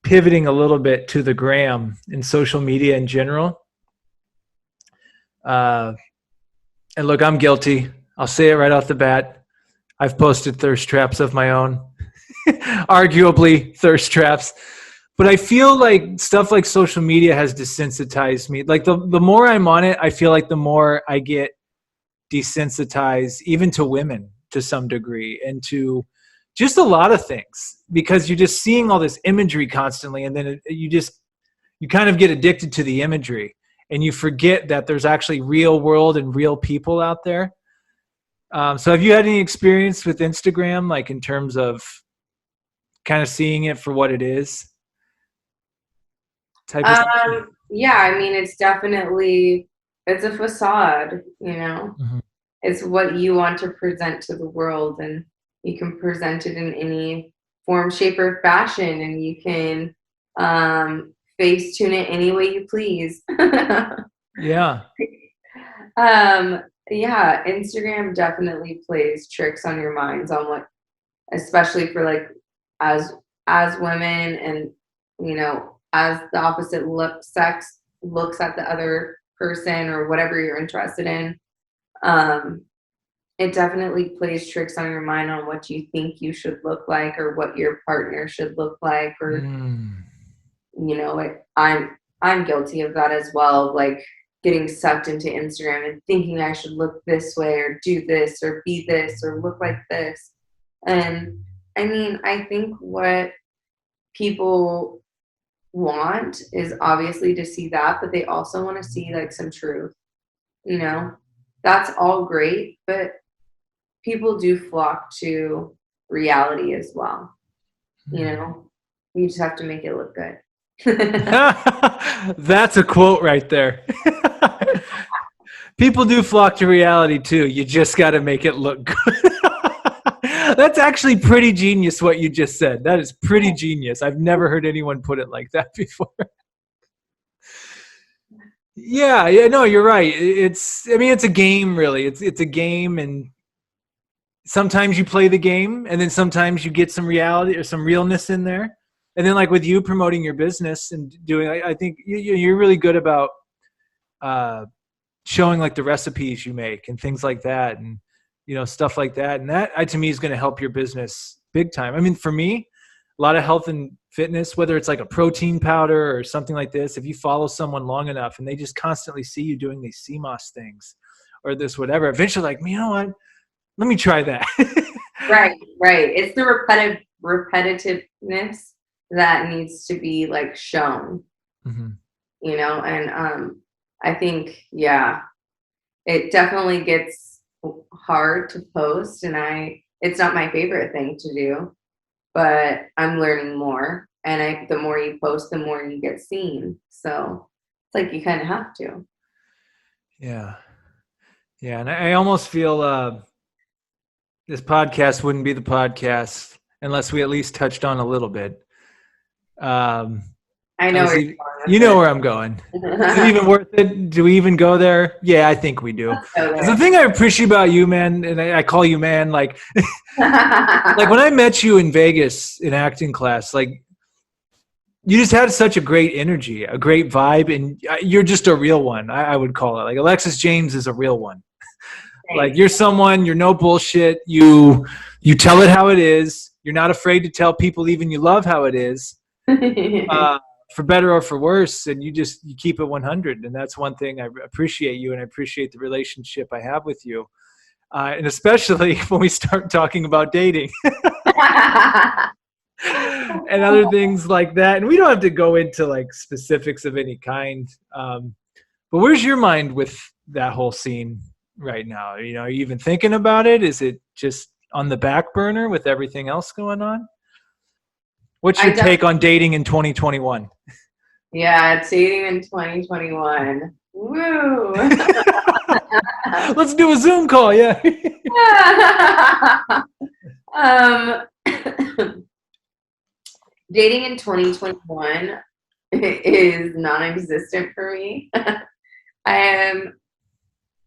pivoting a little bit to the gram and social media in general. And look, I'm guilty. I'll say it right off the bat. I've posted thirst traps of my own, arguably thirst traps. But I feel like stuff like social media has desensitized me. Like the more I'm on it, I feel like the more I get desensitized, even to women to some degree, and to just a lot of things, because you're just seeing all this imagery constantly, and then you kind of get addicted to the imagery, and you forget that there's actually real world and real people out there. So have you had any experience with Instagram, like in terms of kind of seeing it for what it is? Yeah, I mean, it's a facade, you know. Mm-hmm. It's what you want to present to the world, and you can present it in any form, shape, or fashion, and you can face tune it any way you please. Yeah. Yeah, Instagram definitely plays tricks on your minds on what, especially for like as women, and you know, as the opposite sex looks at the other person or whatever you're interested in. It definitely plays tricks on your mind on what you think you should look like or what your partner should look like, or you know, I'm guilty of that as well, like getting sucked into Instagram and thinking I should look this way or do this or be this or look like this. And I mean, I think what people want is obviously to see that, but they also want to see like some truth, you know. That's all great, but people do flock to reality as well, you know. You just have to make it look good. That's a quote right there. People do flock to reality too. You just got to make it look good. That's actually pretty genius what you just said. That is pretty genius. I've never heard anyone put it like that before. Yeah, no, you're right. It's a game, really. It's a game, and sometimes you play the game, and then sometimes you get some reality or some realness in there. And then, like with you promoting your business and doing, I think you're really good about showing like the recipes you make and things like that. And stuff like that. And that to me is going to help your business big time. I mean, for me, a lot of health and fitness, whether it's like a protein powder or something like this, if you follow someone long enough and they just constantly see you doing these CMOS things or this, whatever, eventually like, you know what, let me try that. Right. It's the repetitiveness that needs to be like shown, Mm-hmm. And I think, yeah, it definitely gets hard to post, and it's not my favorite thing to do, but I'm learning more, and the more you post, the more you get seen. So it's like you kind of have to. Yeah. And I almost feel this podcast wouldn't be the podcast unless we at least touched on a little bit. I know you know where I'm going. Is it even worth it? Do we even go there? Yeah, I think we do. The thing I appreciate about you, man, and I call you man, like like when I met you in Vegas in acting class, like you just had such a great energy, a great vibe, and you're just a real one. I would call it. Like Alexis James is a real one. Like you're someone, you're no bullshit. You tell it how it is. You're not afraid to tell people even you love how it is. For better or for worse, and you keep it 100, and that's one thing I appreciate you, and I appreciate the relationship I have with you, and especially when we start talking about dating and other things like that. And we don't have to go into like specifics of any kind, but where's your mind with that whole scene right now? Are you even thinking about it? Is it just on the back burner with everything else going on? What's your take on dating in 2021? Yeah, dating in 2021. Woo! Let's do a Zoom call, yeah. Dating in 2021 is non-existent for me. I'm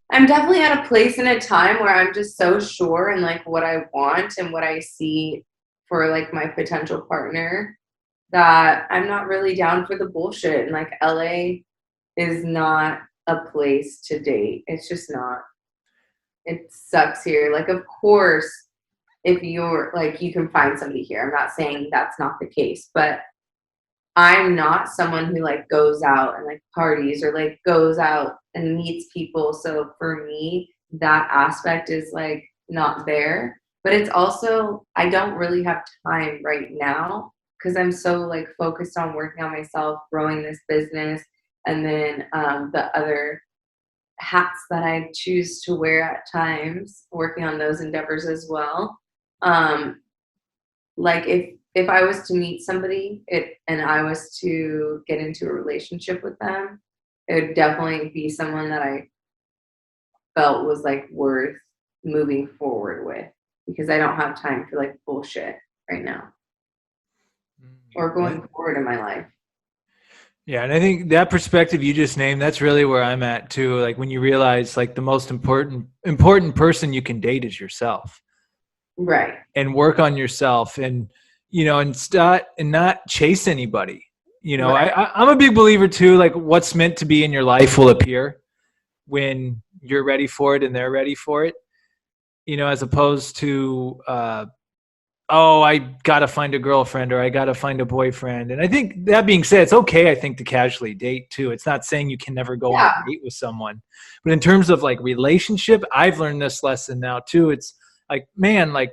definitely at a place in a time where I'm just so sure in like what I want and what I see for like my potential partner that I'm not really down for the bullshit. And like LA is not a place to date. It's just not. It sucks here. Like, of course, if you're like, you can find somebody here. I'm not saying that's not the case, but I'm not someone who like goes out and like parties or like goes out and meets people. So for me, that aspect is like not there. But it's also, I don't really have time right now because I'm so like focused on working on myself, growing this business, and then the other hats that I choose to wear at times, working on those endeavors as well. Like if I was to meet somebody and I was to get into a relationship with them, it would definitely be someone that I felt was like worth moving forward with, because I don't have time for like bullshit right now or going forward in my life. Yeah, and I think that perspective you just named, that's really where I'm at too. Like when you realize like the most important person you can date is yourself. Right. And work on yourself and and not chase anybody. Right. I'm a big believer too, like what's meant to be in your life will appear when you're ready for it and they're ready for it. As opposed to I got to find a girlfriend or I got to find a boyfriend. And I think that being said, it's okay, I think, to casually date too. It's not saying you can never go on a date with someone. But in terms of like relationship, I've learned this lesson now too. It's like, man, like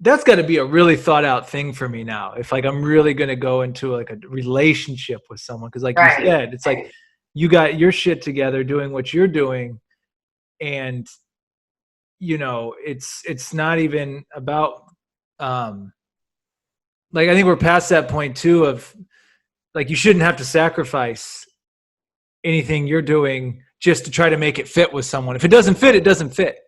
that's got to be a really thought out thing for me now. If like I'm really going to go into like a relationship with someone, because like you said, it's like you got your shit together doing what you're doing. And it's not even about like I think we're past that point too of like you shouldn't have to sacrifice anything you're doing just to try to make it fit with someone. If it doesn't fit, it doesn't fit.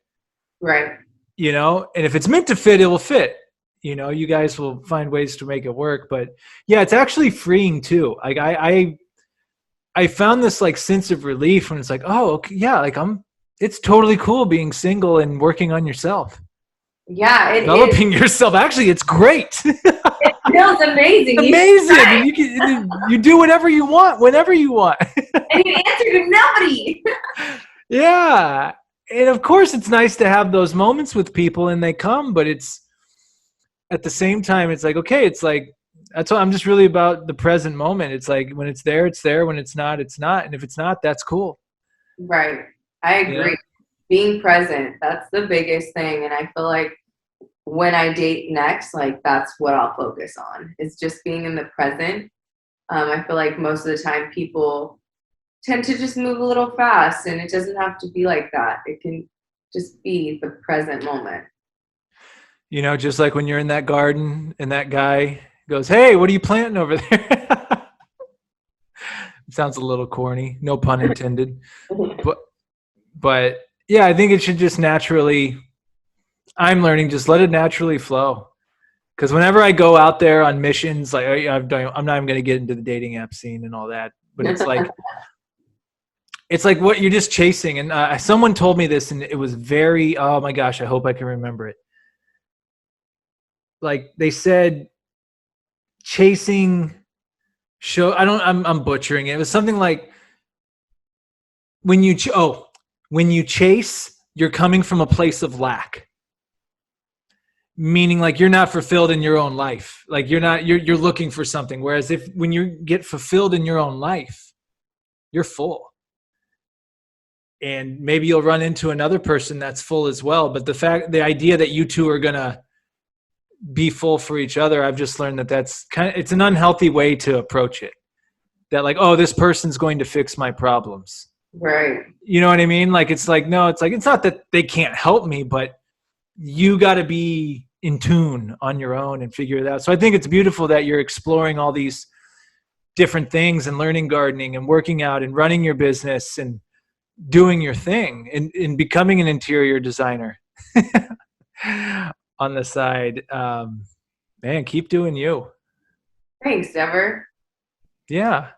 Right. And if it's meant to fit, it will fit. You guys will find ways to make it work. But yeah, it's actually freeing too. Like I found this like sense of relief when it's like, oh, okay, yeah, like it's totally cool being single and working on yourself. Yeah, developing yourself. Actually, it's great. It feels amazing. Amazing. You do whatever you want, whenever you want. And you answer to nobody. Yeah. and of course it's nice to have those moments with people and they come, but it's at the same time, it's like, okay, it's like, that's what I'm just really about the present moment. It's like when it's there, it's there. When it's not, it's not. And if it's not, that's cool. Right. I You agree. know? Being present, that's the biggest thing. And I feel like when I date next, like that's what I'll focus on. It's just being in the present. I feel like most of the time people tend to just move a little fast, and it doesn't have to be like that. It can just be the present moment. You know, just like when you're in that garden and that guy goes, "Hey, what are you planting over there?" It sounds a little corny, no pun intended. But but yeah, I think it should just naturally, I'm learning, just let it naturally flow. Because whenever I go out there on missions, like I'm not even going to get into the dating app scene and all that, but it's like what you're just chasing. And someone told me this, and it was very, oh my gosh, I hope I can remember it. Like they said, chasing show. I'm butchering it. It was something like when you when you chase, you're coming from a place of lack, meaning like you're not fulfilled in your own life. Like you're looking for something. Whereas if when you get fulfilled in your own life, you're full. And maybe you'll run into another person that's full as well. But the idea that you two are gonna be full for each other, I've just learned that it's an unhealthy way to approach it. That like, oh, this person's going to fix my problems. Right. You know what I mean? Like, it's like, no, it's like, it's not that they can't help me, but you got to be in tune on your own and figure it out. So I think it's beautiful that you're exploring all these different things and learning gardening and working out and running your business and doing your thing and becoming an interior designer on the side. Man, keep doing you. Thanks, Dever. Yeah.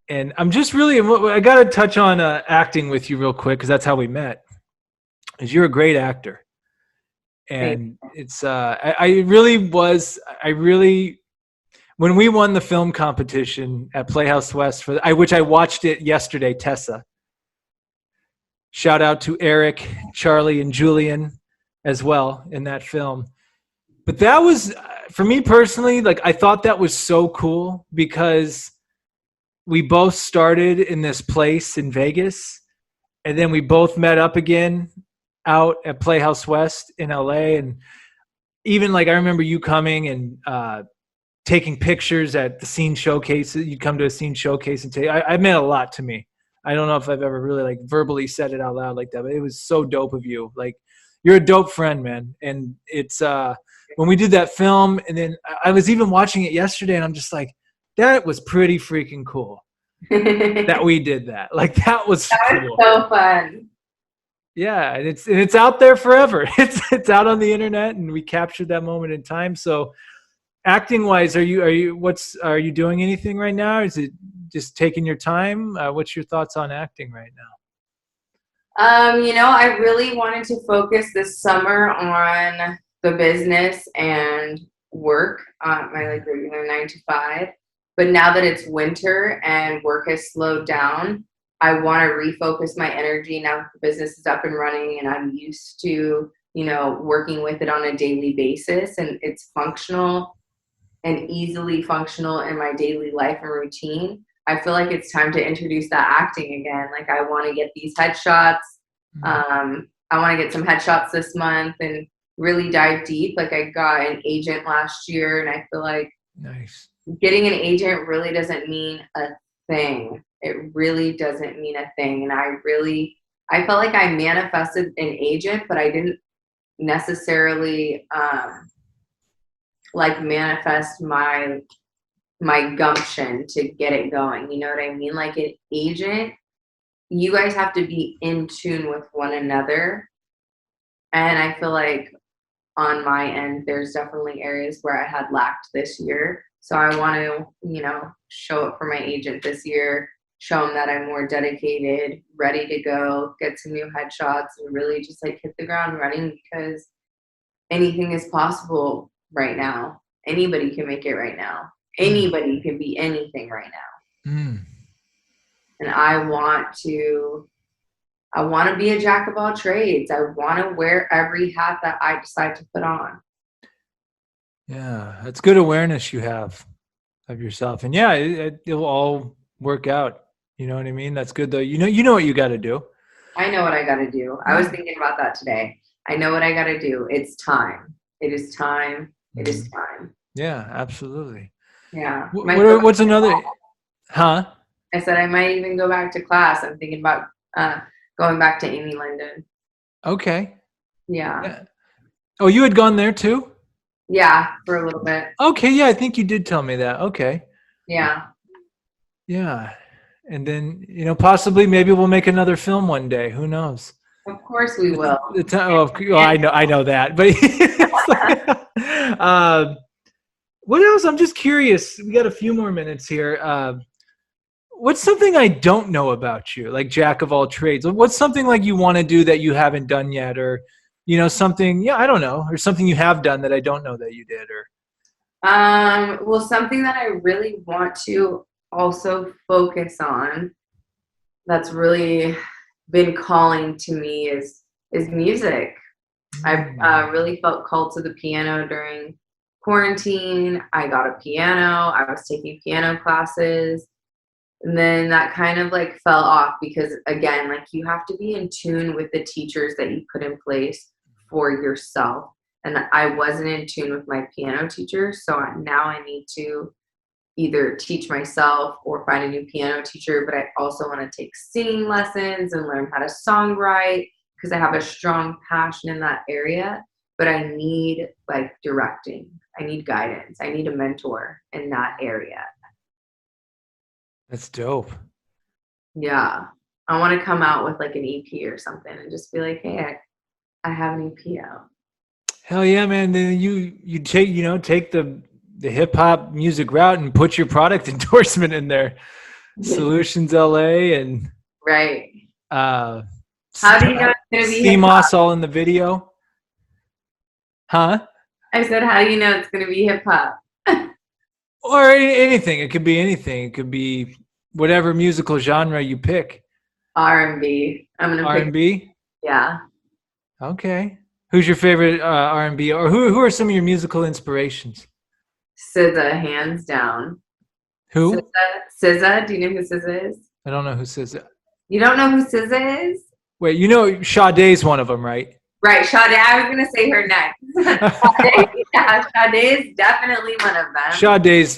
And I'm just really, I got to touch on acting with you real quick because that's how we met. Is you're a great actor. Thanks. And it's, I really, when we won the film competition at Playhouse West, which I watched it yesterday, Tessa. Shout out to Eric, Charlie, and Julian as well in that film. But that was, for me personally, like I thought that was so cool because we both started in this place in Vegas, and then we both met up again out at Playhouse West in LA. And even like I remember you coming and taking pictures at the scene showcase. You'd come to a scene showcase and I meant a lot to me. I don't know if I've ever really like verbally said it out loud like that, but it was so dope of you. Like you're a dope friend, man. And it's when we did that film, and then I was even watching it yesterday, and I'm just like, that was pretty freaking cool that we did that. Like that was That was cool. so fun. Yeah, and it's out there forever. It's out on the internet, and we captured that moment in time. So acting wise, are you doing anything right now? Is it just taking your time? What's your thoughts on acting right now? I really wanted to focus this summer on the business and work, my like regular 9 to 5. But now that it's winter and work has slowed down, I want to refocus my energy now that the business is up and running and I'm used to, working with it on a daily basis and it's functional and easily functional in my daily life and routine. I feel like it's time to introduce that acting again. Like I want to get these headshots. I want to get some headshots this month and really dive deep. Like I got an agent last year, and I feel like Nice. getting an agent really doesn't mean a thing. It really doesn't mean a thing. And I felt like I manifested an agent, but I didn't necessarily like manifest my gumption to get it going. You know what I mean? Like an agent, you guys have to be in tune with one another. And I feel like on my end, there's definitely areas where I had lacked this year. So I want to, show up for my agent this year, show him that I'm more dedicated, ready to go, get some new headshots, and really just like hit the ground running because anything is possible right now. Anybody can make it right now. Anybody can be anything right now. And I want to I want to be a jack of all trades. I want to wear every hat that I decide to put on. Yeah, that's good awareness you have of yourself, and yeah, it'll all work out. You know what I mean? That's good though. You know what you got to do. I know what I got to do. I was thinking about that today. I know what I got to do. It's time. It is time. It is time. Yeah, absolutely. Yeah. What's another? Huh? I said I might even go back to class. I'm thinking about going back to Amy London. Okay. Yeah. Yeah. Oh, you had gone there too? Yeah, for a little bit. Okay, yeah, I think you did tell me that. Okay. Yeah. Yeah. And then, possibly maybe we'll make another film one day. Who knows? Of course we will. I know that. But what else? I'm just curious. We got a few more minutes here. What's something I don't know about you, like jack of all trades? What's something like you want to do that you haven't done yet, or something? Yeah, I don't know, or something you have done that I don't know that you did, or. Well, something that I really want to also focus on that's really been calling to me is music. I've really felt called to the piano during quarantine. I got a piano. I was taking piano classes. And then that kind of like fell off because, again, like you have to be in tune with the teachers that you put in place for yourself. And I wasn't in tune with my piano teacher. So now I need to either teach myself or find a new piano teacher. But I also want to take singing lessons and learn how to songwrite because I have a strong passion in that area. But I need like directing. I need guidance. I need a mentor in that area. That's dope. Yeah. I want to come out with like an EP or something and just be like, hey, I have an EP out. Hell yeah, man! Then you take the hip hop music route and put your product endorsement in there. Soulutions LA and Right. How do you know it's gonna be hip CMOS all in the video? Huh? I said, how do you know it's gonna be hip hop? Or anything. It could be anything. It could be whatever musical genre you pick. R&B. I'm gonna pick R&B? Yeah. Okay. Who's your favorite R&B, or who are some of your musical inspirations? SZA, hands down. Who? SZA. Do you know who SZA is? I don't know who says it. You don't know who SZA is? Wait, Sade's one of them, right? Right, Sade. I was gonna say her next. Sade is definitely one of them. Sade's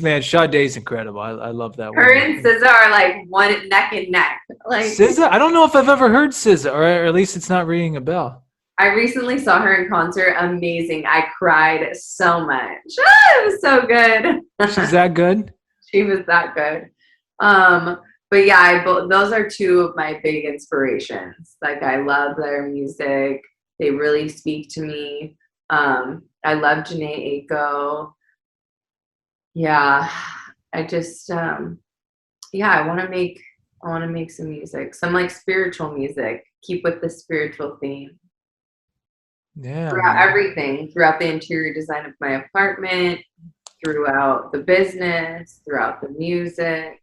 incredible. I love that one. Her and SZA are like one neck and neck. Like SZA? I don't know if I've ever heard SZA, or at least it's not ringing a bell. I recently saw her in concert. Amazing. I cried so much. It was so good. She's that good? She was that good. But yeah, those are two of my big inspirations. Like I love their music. They really speak to me. I love Janae Aiko. Yeah, I just I want to make some music, some like spiritual music. Keep with the spiritual theme. Yeah. Throughout everything, throughout the interior design of my apartment, throughout the business, throughout the music.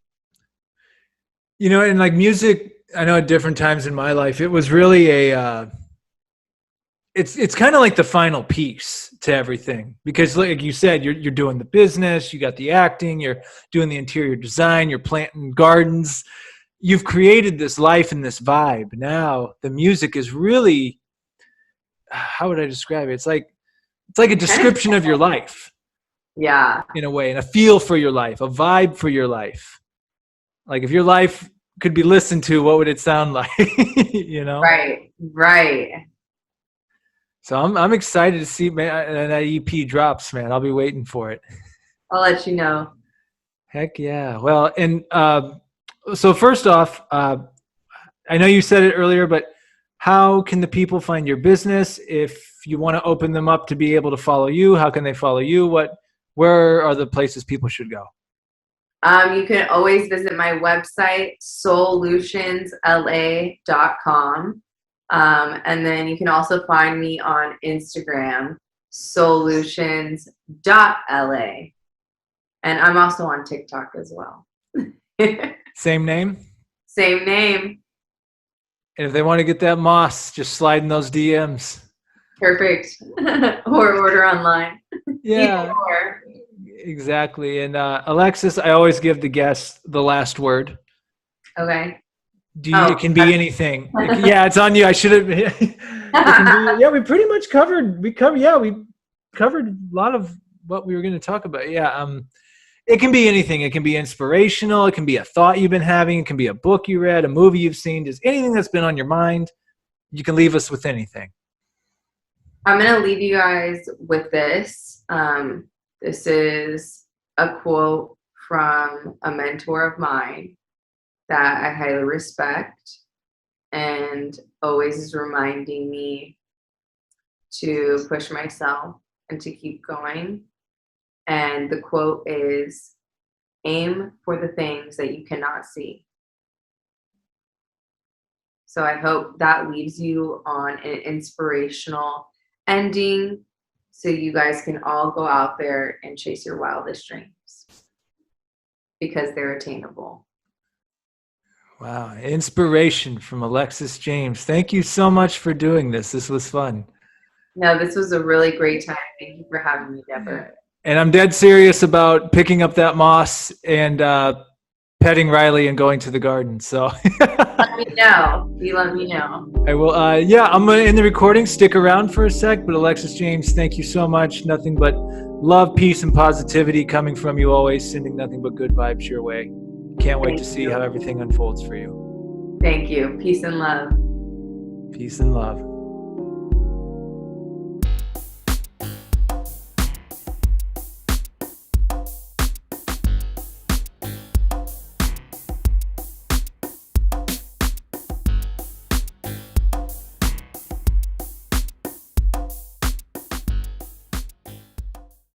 And like music, I know at different times in my life, it was really it's kind of like the final piece to everything, because like you said, you're doing the business, you got the acting, you're doing the interior design, you're planting gardens, you've created this life and this vibe. Now the music is really, how would I describe it? It's like a description of your life. Yeah. In a way, and a feel for your life, a vibe for your life. Like if your life could be listened to, what would it sound like? Right. So I'm excited to see, man, that EP drops, man. I'll be waiting for it. I'll let you know. Heck yeah. Well, and so first off, I know you said it earlier, but how can the people find your business? If you want to open them up to be able to follow you, how can they follow you? Where are the places people should go? You can always visit my website, soulutionsla.com. And then you can also find me on Instagram, soulutions.la. And I'm also on TikTok as well. Same name? Same name. And if they want to get that moss, just slide in those DMs. Perfect. Or order online. Yeah, exactly. And Alexis, I always give the guests the last word. Okay. It can be anything. Yeah, it's on you. I should have. Yeah, we pretty much covered. We covered a lot of what we were going to talk about. Yeah. It can be anything. It can be inspirational. It can be a thought you've been having. It can be a book you read, a movie you've seen. Just anything that's been on your mind. You can leave us with anything. I'm going to leave you guys with this. This is a quote from a mentor of mine that I highly respect and always is reminding me to push myself and to keep going. And the quote is, aim for the things that you cannot see. So I hope that leaves you on an inspirational ending so you guys can all go out there and chase your wildest dreams because they're attainable. Wow. Inspiration from Alexis James. Thank you so much for doing this. This was fun. No, this was a really great time. Thank you for having me, Deborah. And I'm dead serious about picking up that moss and petting Riley and going to the garden. So let me know. You let me know. I will. Yeah, I'm going to end the recording. Stick around for a sec. But Alexis James, thank you so much. Nothing but love, peace, and positivity coming from you always. Sending nothing but good vibes your way. Can't wait to see how everything unfolds for you. Thank you. Peace and love. Peace and love.